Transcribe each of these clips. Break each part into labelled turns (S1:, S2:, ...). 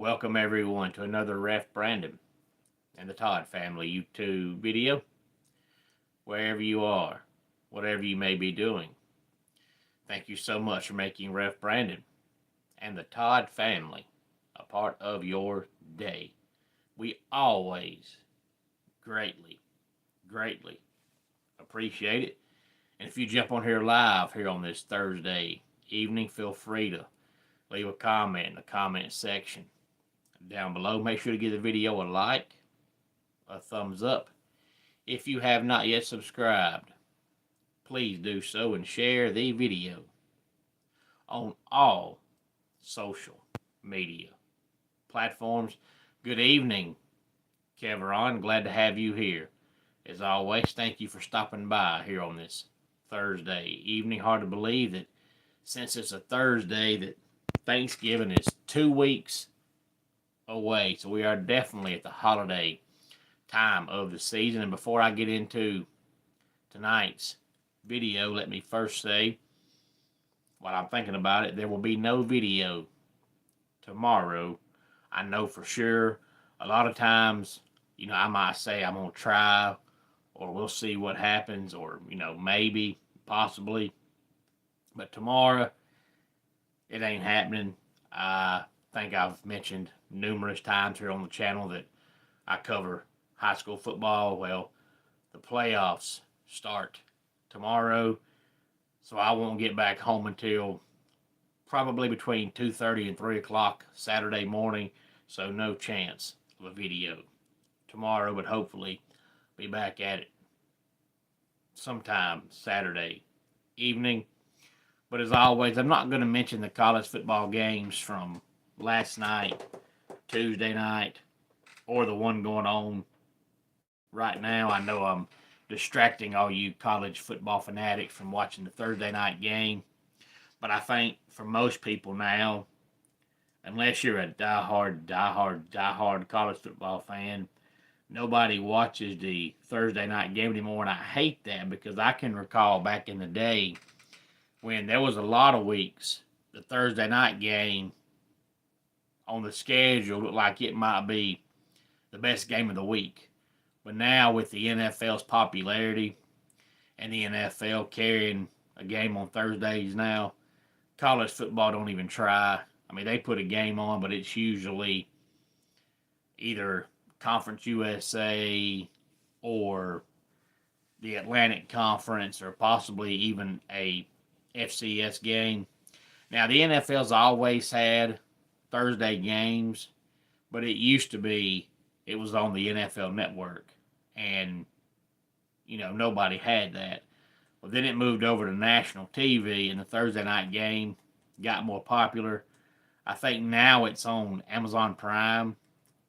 S1: Welcome everyone to another Ref Brandon and the Todd Family YouTube video. Wherever you are, whatever you may be doing, thank you so much for making Ref Brandon and the Todd Family a part of your day. We always greatly appreciate it. And if you jump on here live here on this Thursday evening, feel free to leave a comment in the comment section down below. Make sure to give the video a like, a thumbs up. If you have not yet subscribed, please do so and share the video on all social media platforms. Good evening, Keveron. Glad to have you here. As always, thank you for stopping by here on this Thursday evening. Hard to believe that since it's a Thursday that Thanksgiving is 2 weeks away. So we are definitely at the holiday time of the season. And before I get into tonight's video, let me first say what I'm thinking about it. There will be no video tomorrow. I know for sure. A lot of times, I might say I'm going to try, or we'll see what happens, or, maybe, possibly. But tomorrow, it ain't happening. I think I've mentioned numerous times here on the channel that I cover high school football. Well, the playoffs start tomorrow, so I won't get back home until probably between 2:30 and 3 o'clock Saturday morning, so no chance of a video tomorrow, but hopefully be back at it sometime Saturday evening. But as always, I'm not going to mention the college football games from last night, Tuesday night, or the one going on right now. I know I'm distracting all you college football fanatics from watching the Thursday night game. But I think for most people now, unless you're a diehard college football fan, nobody watches the Thursday night game anymore. And I hate that because I can recall back in the day when there was a lot of weeks the Thursday night game on the schedule looked like it might be the best game of the week. But now with the NFL's popularity and the NFL carrying a game on Thursdays now, college football don't even try. I mean, they put a game on, but it's usually either Conference USA or the Atlantic Conference or possibly even a FCS game. Now, the NFL's always had Thursday games, but it used to be it was on the NFL Network, and, nobody had that. Well, then it moved over to national TV, and the Thursday night game got more popular. I think now it's on Amazon Prime,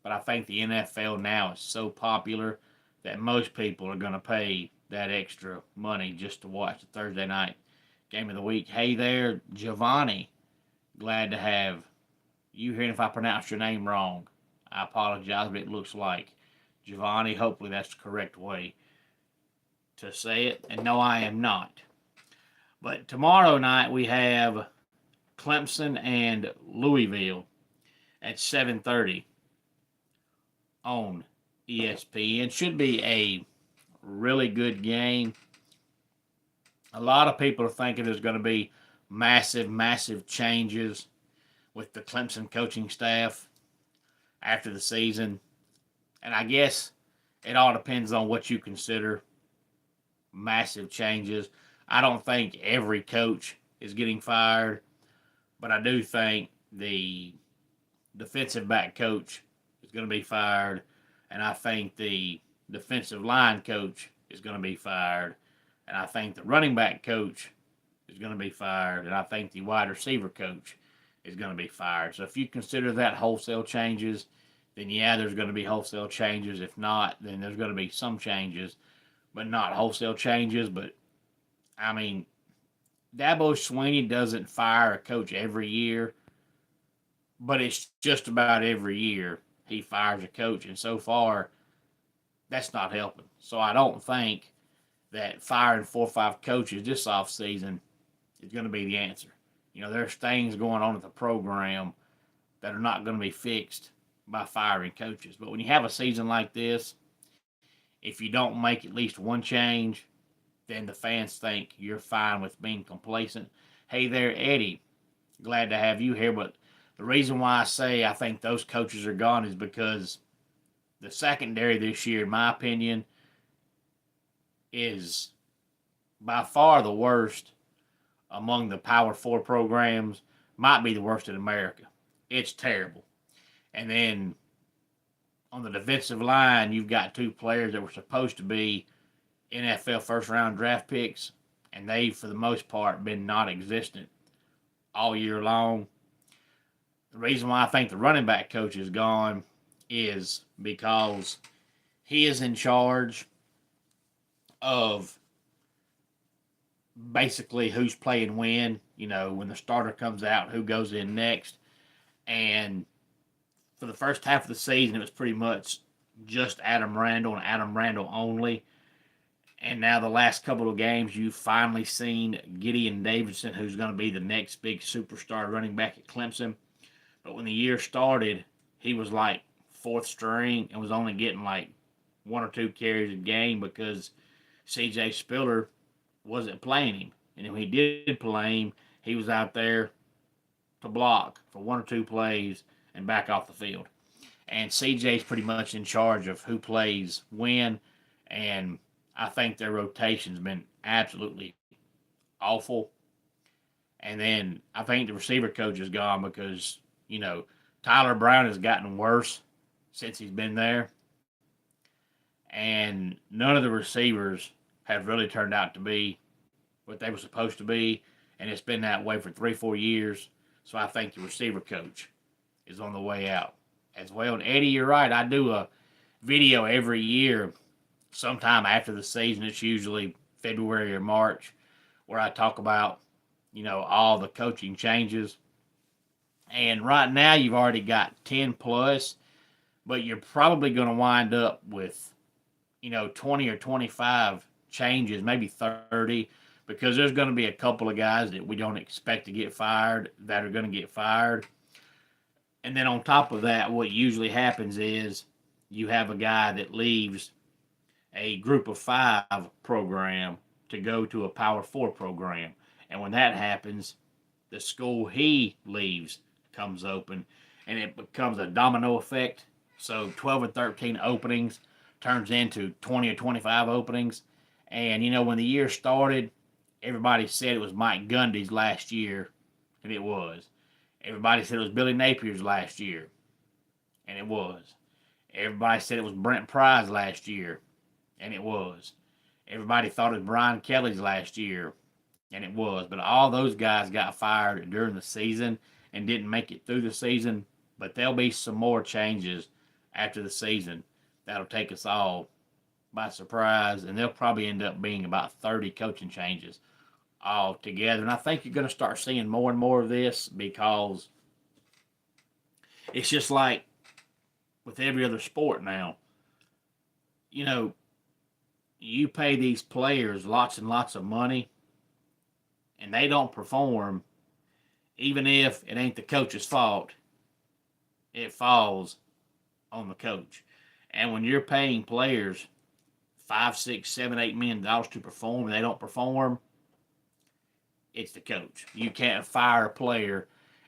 S1: but I think the NFL now is so popular that most people are going to pay that extra money just to watch the Thursday night game of the week. Hey there, Giovanni. Glad to have you here. And if I pronounce your name wrong, I apologize, but it looks like Giovanni. Hopefully that's the correct way to say it. And no, I am not. But tomorrow night we have Clemson and Louisville at 7:30 on ESPN. Should be a really good game. A lot of people are thinking there's going to be massive changes with the Clemson coaching staff after the season. And I guess it all depends on what you consider massive changes. I don't think every coach is getting fired, but I do think the defensive back coach is going to be fired, and I think the defensive line coach is going to be fired, and I think the running back coach is going to be fired, and I think the wide receiver coach is going to be fired. So if you consider that wholesale changes, then yeah, there's going to be wholesale changes. If not, then there's going to be some changes, but not wholesale changes. But, I mean, Dabo Swinney doesn't fire a coach every year, but it's just about every year he fires a coach, and so far, that's not helping. So I don't think that firing 4 or 5 coaches this offseason is going to be the answer. There's things going on at the program that are not going to be fixed by firing coaches. But when you have a season like this, if you don't make at least one change, then the fans think you're fine with being complacent. Hey there, Eddie. Glad to have you here. But the reason why I say I think those coaches are gone is because the secondary this year, in my opinion, is by far the worst among the Power Four programs. Might be the worst in America. It's terrible. And then on the defensive line, you've got two players that were supposed to be NFL first round draft picks, and they've, for the most part, been non existent all year long. The reason why I think the running back coach is gone is because he is in charge of basically who's playing when, when the starter comes out, who goes in next. And for the first half of the season, it was pretty much just Adam Randall and Adam Randall only. And now the last couple of games, you've finally seen Gideon Davidson, who's going to be the next big superstar running back at Clemson. But when the year started, he was like fourth string and was only getting like one or two carries a game because C.J. Spiller wasn't playing him. And when he did play him, he was out there to block for one or two plays and back off the field. And CJ's pretty much in charge of who plays when, and I think their rotation's been absolutely awful. And then I think the receiver coach is gone because, Tyler Brown has gotten worse since he's been there. And none of the receivers have really turned out to be what they were supposed to be. And it's been that way for 3-4 years. So I think the receiver coach is on the way out as well. And Eddie, you're right. I do a video every year sometime after the season. It's usually February or March where I talk about, all the coaching changes. And right now you've already got 10 plus, but you're probably going to wind up with, 20 or 25 changes, maybe 30, because there's going to be a couple of guys that we don't expect to get fired that are going to get fired. And then on top of that, what usually happens is you have a guy that leaves a group of 5 program to go to a Power 4 program. And when that happens, the school he leaves comes open, and it becomes a domino effect. So 12 or 13 openings turns into 20 or 25 openings. And, when the year started, everybody said it was Mike Gundy's last year, and it was. Everybody said it was Billy Napier's last year, and it was. Everybody said it was Brent Pry's last year, and it was. Everybody thought it was Brian Kelly's last year, and it was. But all those guys got fired during the season and didn't make it through the season. But there'll be some more changes after the season that'll take us all by surprise, and they'll probably end up being about 30 coaching changes all together. And I think you're going to start seeing more and more of this because it's just like with every other sport now. You pay these players lots and lots of money, and they don't perform, even if it ain't the coach's fault, it falls on the coach. And when you're paying players $5, $6, $7, $8 million to perform and they don't perform, it's the coach. You can't fire a player,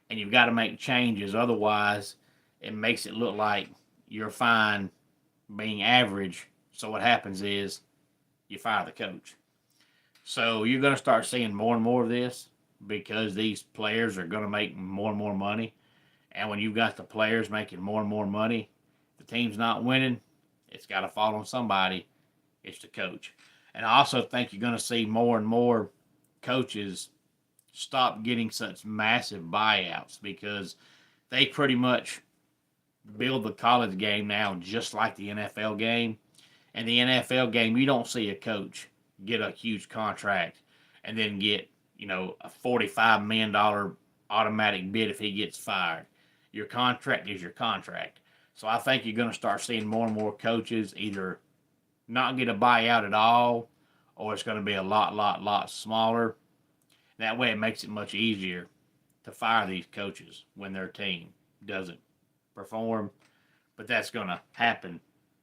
S1: and you've got to make changes. Otherwise, it makes it look like you're fine being average. So what happens is you fire the coach. So you're going to start seeing more and more of this because these players are going to make more and more money. And when you've got the players making more and more money, the team's not winning, it's got to fall on somebody. It's the coach. And I also think you're going to see more and more coaches stop getting such massive buyouts because they pretty much build the college game now just like the NFL game. And the NFL game, you don't see a coach get a huge contract and then get, a $45 million automatic bid if he gets fired. Your contract is your contract. So I think you're going to start seeing more and more coaches either not get a buyout at all, or it's going to be a lot smaller. That way it makes it much easier to fire these coaches when their team doesn't perform, but that's going to happen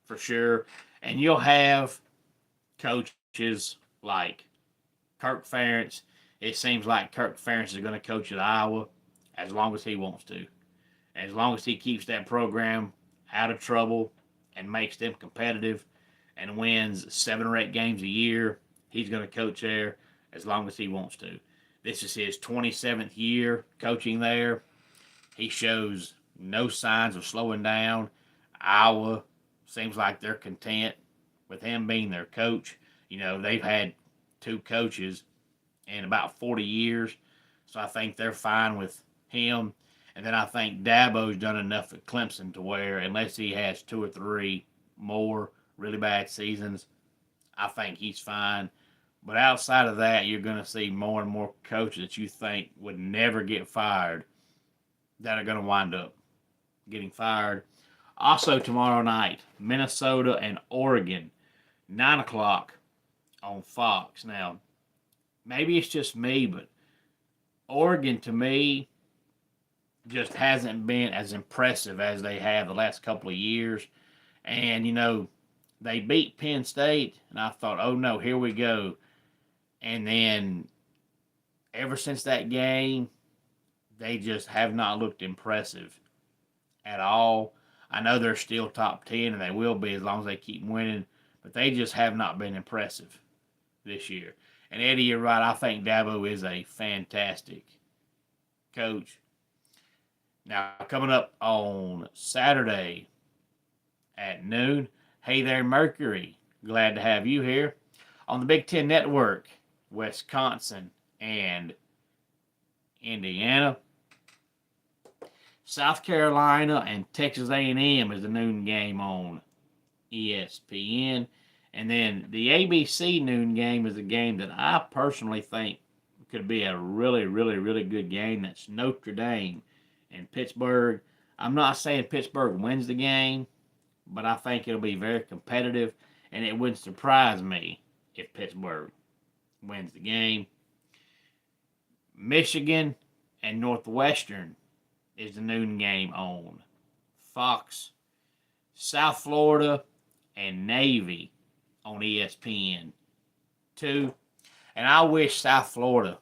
S1: for sure. And you'll have coaches like Kirk Ferentz. It seems like Kirk Ferentz is going to coach at Iowa as long as he wants to. As long as he keeps that program out of trouble and makes them competitive and wins 7 or 8 games a year, he's going to coach there as long as he wants to. This is his 27th year coaching there. He shows no signs of slowing down. Iowa seems like they're content with him being their coach. They've had 2 coaches in about 40 years, so I think they're fine with him. And then I think Dabo's done enough at Clemson to where, unless he has 2 or 3 more really bad seasons, I think he's fine. But outside of that, you're going to see more and more coaches that you think would never get fired that are going to wind up getting fired. Also tomorrow night, Minnesota and Oregon, 9 o'clock on Fox. Now, maybe it's just me, but Oregon to me just hasn't been as impressive as they have the last couple of years. And, they beat Penn State, and I thought, oh no, here we go. And then ever since that game, they just have not looked impressive at all. I know they're still top 10, and they will be as long as they keep winning, but they just have not been impressive this year. And Eddie, you're right. I think Dabo is a fantastic coach. Now, coming up on Saturday at noon, hey there, Mercury. Glad to have you here. On the Big Ten Network, Wisconsin and Indiana. South Carolina and Texas A&M is the noon game on ESPN. And then the ABC noon game is a game that I personally think could be a really, really, really good game. That's Notre Dame and Pittsburgh. I'm not saying Pittsburgh wins the game, but I think it'll be very competitive, and it wouldn't surprise me if Pittsburgh wins the game. Michigan and Northwestern is the noon game on Fox. South Florida and Navy on ESPN2. And I wish South Florida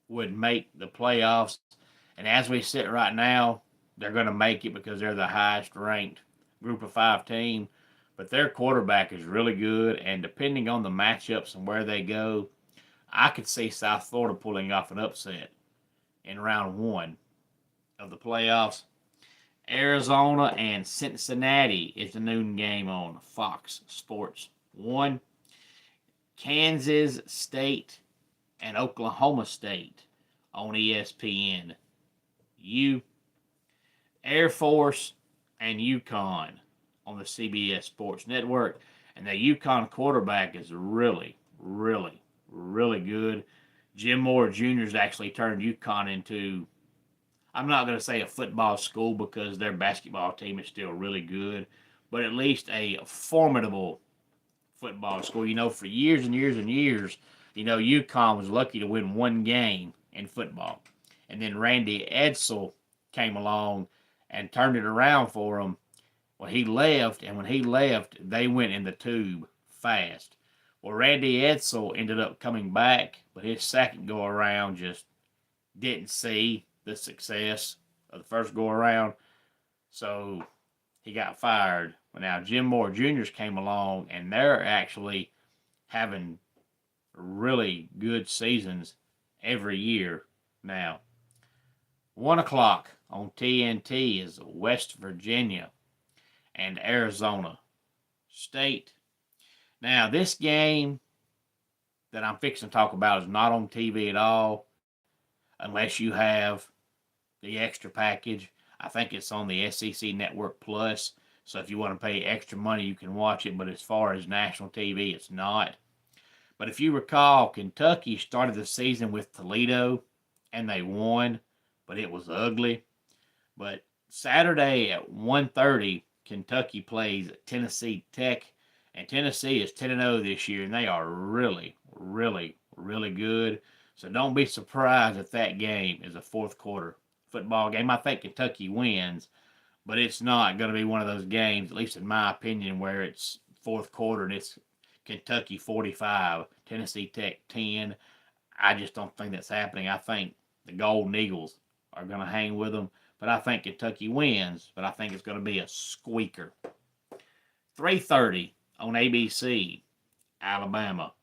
S1: would make the playoffs. And as we sit right now, they're going to make it because they're the highest ranked Group of 5 team. But their quarterback is really good. And depending on the matchups and where they go, I could see South Florida pulling off an upset in round 1 of the playoffs. Arizona and Cincinnati is the noon game on Fox Sports 1. Kansas State and Oklahoma State on ESPN. Air Force and UConn on the CBS Sports Network. And the UConn quarterback is really, really, really good. Jim Moore Jr. has actually turned UConn into, I'm not going to say a football school because their basketball team is still really good, but at least a formidable football school. For years and years and years, UConn was lucky to win 1 game in football. And then Randy Edsall came along and turned it around for them when he left. And when he left, they went in the tube fast. Well, Randy Edsall ended up coming back, but his second go around just didn't see the success of the first go around, so he got fired. But now Jim Moore Jr.'s came along, and they're actually having really good seasons every year now. 1 o'clock on TNT is West Virginia and Arizona State. Now, this game that I'm fixing to talk about is not on TV at all unless you have the extra package. I think it's on the SEC Network Plus, so if you want to pay extra money, you can watch it, but as far as national TV, it's not. But if you recall, Kentucky started the season with Toledo, and they won, but it was ugly. But Saturday at 1:30, Kentucky plays Tennessee Tech, and Tennessee is 10-0 this year, and they are really, really, really good. So don't be surprised if that game is a fourth quarter football game. I think Kentucky wins, but it's not going to be one of those games, at least in my opinion, where it's fourth quarter and it's Kentucky 45, Tennessee Tech 10. I just don't think that's happening. I think the Golden Eagles are going to hang with them, but I think Kentucky wins, but I think it's going to be a squeaker. 3:30 on ABC, Alabama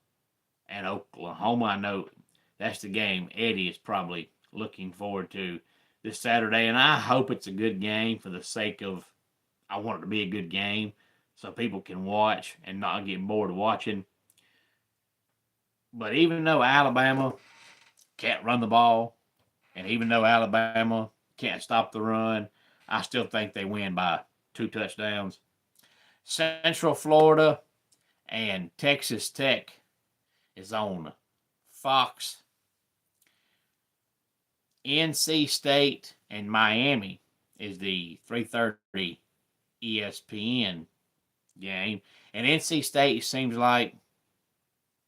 S1: and Oklahoma. I know that's the game Eddie is probably looking forward to this Saturday, and I hope it's a good game for the sake of I want it to be a good game so people can watch and not get bored watching. But even though Alabama can't run the ball, and even though Alabama can't stop the run, I still think they win by 2 touchdowns. Central Florida and Texas Tech is on Fox. NC State and Miami is the 3:30 ESPN game. And NC State seems like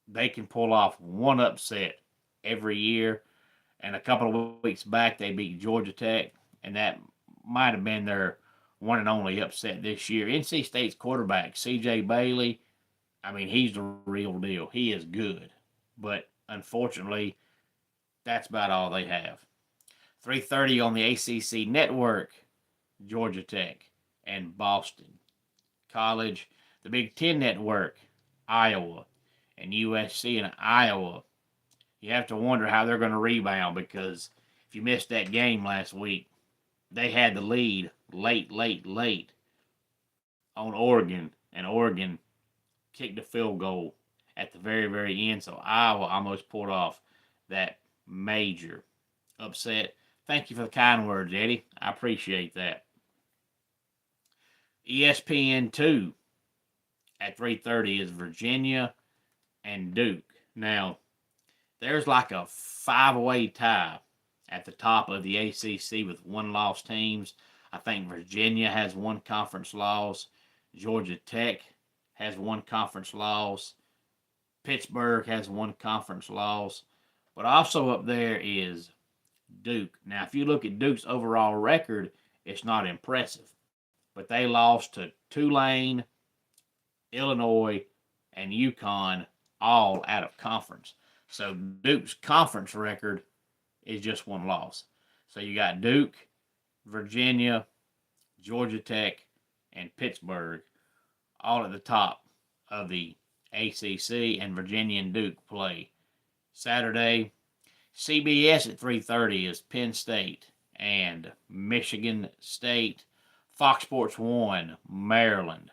S1: they can pull off one upset every year. And a couple of weeks back, they beat Georgia Tech, and that might have been their one and only upset this year. NC State's quarterback, C.J. Bailey, I mean, he's the real deal. He is good. But unfortunately, that's about all they have. 3:30 on the ACC network, Georgia Tech and Boston College. The Big Ten network, Iowa and USC and Iowa. You have to wonder how they're going to rebound, because if you missed that game last week, they had the lead late on Oregon, and Oregon kicked a field goal at the very, very end, so Iowa almost pulled off that major upset. Thank you for the kind words, Eddie. I appreciate that. ESPN2 at 3:30 is Virginia and Duke. Now, there's like a 5-way tie at the top of the ACC with one-loss teams. I think Virginia has one conference loss. Georgia Tech has one conference loss. Pittsburgh has one conference loss. But also up there is Duke. Now, if you look at Duke's overall record, it's not impressive. But they lost to Tulane, Illinois, and UConn, all out of conference. So Duke's conference record is just one loss. So you got Duke, Virginia, Georgia Tech, and Pittsburgh all at the top of the ACC, and Virginia and Duke play Saturday. CBS at 3:30 is Penn State and Michigan State. Fox Sports 1, Maryland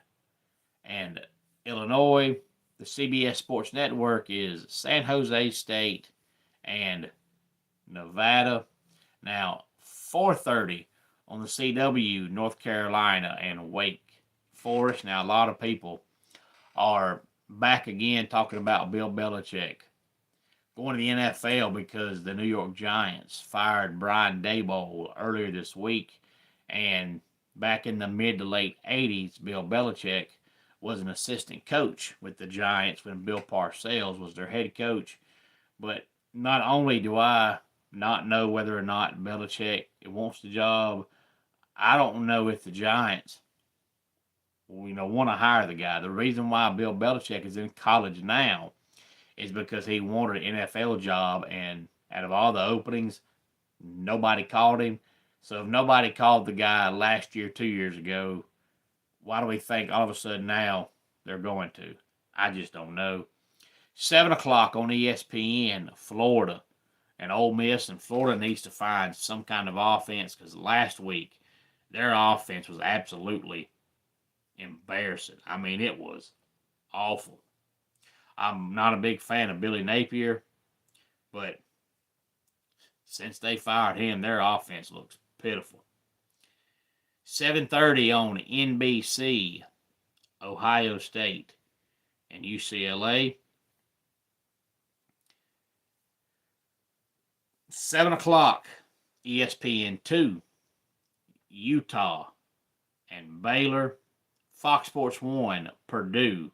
S1: and Illinois. The CBS Sports Network is San Jose State and Nevada. Now, 4:30 on the CW, North Carolina and Wake Forest. Now, a lot of people are back again talking about Bill Belichick going to the NFL because the New York Giants fired Brian Daboll earlier this week. And back in the mid to late 80s, Bill Belichick was an assistant coach with the Giants when Bill Parcells was their head coach. But not only do I not know whether or not Belichick wants the job, I don't know if the Giants want to hire the guy. The reason why Bill Belichick is in college now is because he wanted an NFL job, and out of all the openings, nobody called him. So if nobody called the guy last year, 2 years ago, why do we think all of a sudden now they're going to? I just don't know. 7 o'clock on ESPN, Florida and Ole Miss, and Florida needs to find some kind of offense, because last week their offense was absolutely embarrassing. I mean, it was awful. I'm not a big fan of Billy Napier, but since they fired him, their offense looks pitiful. 7:30 on NBC, Ohio State and UCLA. 7 o'clock, ESPN2, Utah and Baylor. Fox Sports 1, Purdue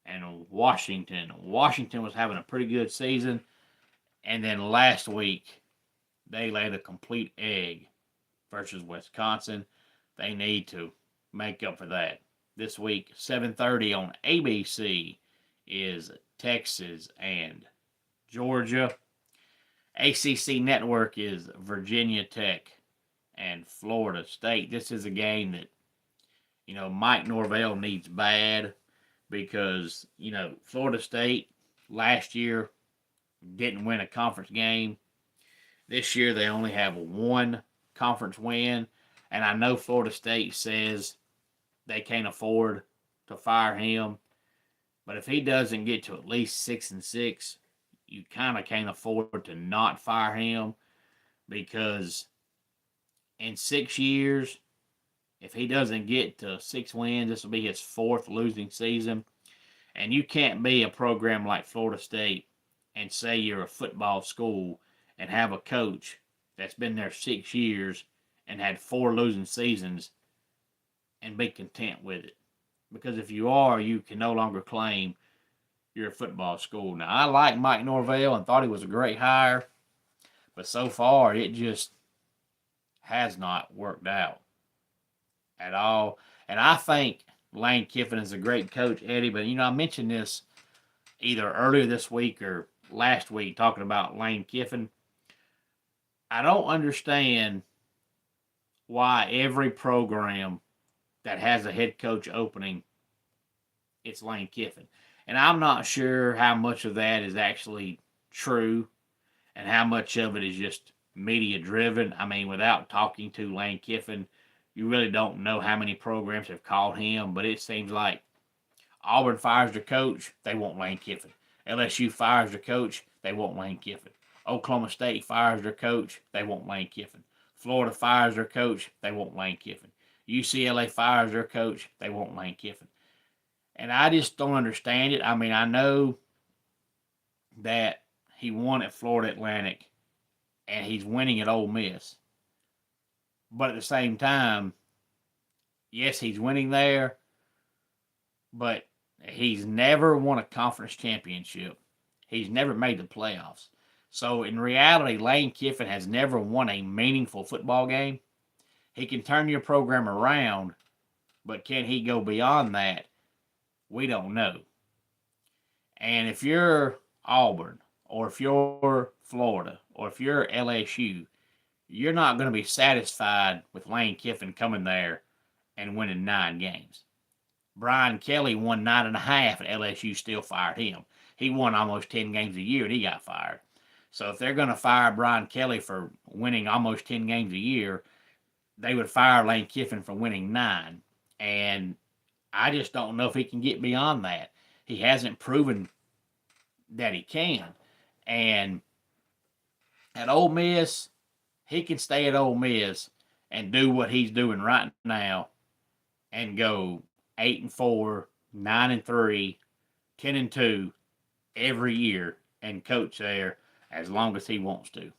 S1: and Washington. Washington was having a pretty good season. And then last week, they laid a complete egg versus Wisconsin. They need to make up for that. This week, 7:30 on ABC is Texas and Georgia. ACC Network is Virginia Tech and Florida State. This is a game that, Mike Norvell needs bad because, Florida State last year didn't win a conference game. This year they only have one conference win, and I know Florida State says they can't afford to fire him, but if he doesn't get to at least 6-6, you kind of can't afford to not fire him because in 6 years, if he doesn't get to 6 wins, this will be his fourth losing season. And you can't be a program like Florida State and say you're a football school and have a coach that's been there 6 years and had 4 losing seasons and be content with it. Because if you are, you can no longer claim you're a football school. Now, I like Mike Norvell and thought he was a great hire, but so far it just has not worked out at all. And I think Lane Kiffin is a great coach, Eddie, but I mentioned this either earlier this week or last week talking about Lane Kiffin. I don't understand why every program that has a head coach opening, it's Lane Kiffin. And I'm not sure how much of that is actually true and how much of it is just media driven. I mean, without talking to Lane Kiffin, you really don't know how many programs have called him, but it seems like Auburn fires their coach, they want Lane Kiffin. LSU fires their coach, they want Lane Kiffin. Oklahoma State fires their coach, they want Lane Kiffin. Florida fires their coach, they want Lane Kiffin. UCLA fires their coach, they want Lane Kiffin. And I just don't understand it. I mean, I know that he won at Florida Atlantic and he's winning at Ole Miss. But at the same time, yes, he's winning there, but he's never won a conference championship. He's never made the playoffs. So in reality, Lane Kiffin has never won a meaningful football game. He can turn your program around, but can he go beyond that? We don't know. And if you're Auburn, or if you're Florida, or if you're LSU, you're not going to be satisfied with Lane Kiffin coming there and winning 9 games. Brian Kelly won 9.5, and LSU still fired him. He won almost 10 games a year, and he got fired. So if they're going to fire Brian Kelly for winning almost 10 games a year, they would fire Lane Kiffin for winning 9. And I just don't know if he can get beyond that. He hasn't proven that he can. And at Ole Miss, he can stay at Ole Miss and do what he's doing right now and go 8-4, 9-3, 10-2 every year and coach there as long as he wants to.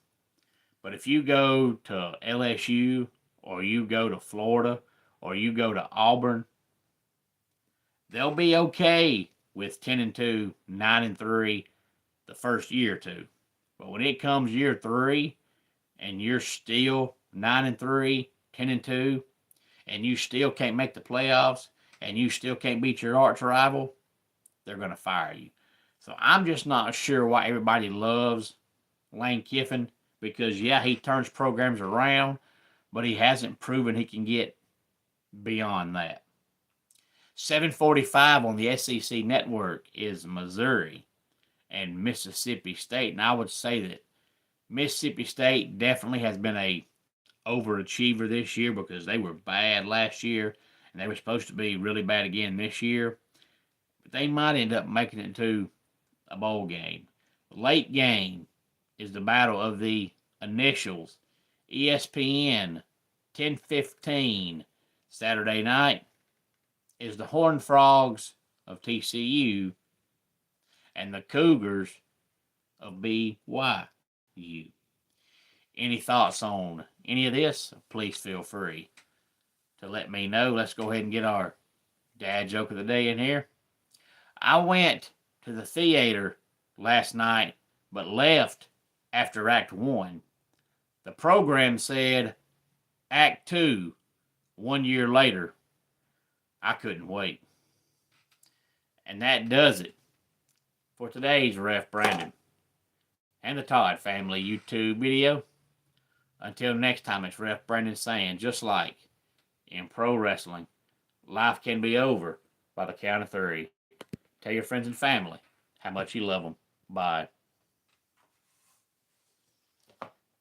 S1: But if you go to LSU or you go to Florida or you go to Auburn, they'll be okay with 10-2, 9-3 the first year or two. But when it comes year 3 and you're still 9-3, 10-2, and you still can't make the playoffs and you still can't beat your arch rival, they're going to fire you. So I'm just not sure why everybody loves Lane Kiffin because, yeah, he turns programs around, but he hasn't proven he can get beyond that. 7:45 on the SEC network is Missouri and Mississippi State. And I would say that Mississippi State definitely has been a overachiever this year because they were bad last year and they were supposed to be really bad again this year. But they might end up making it to a bowl game. The late game is the battle of the initials. ESPN 10:15 Saturday night is the Horned Frogs of TCU and the Cougars of BYU. Any thoughts on any of this? Please feel free to let me know. Let's go ahead and get our dad joke of the day in here. I went to the theater last night, but left after Act 1. The program said Act 2 1 year later. I couldn't wait. And that does it for today's Ref Brandon and the Todd Family YouTube video. Until next time, it's Ref Brandon saying, just like in pro wrestling, life can be over by the count of 3. Tell your friends and family how much you love them. Bye.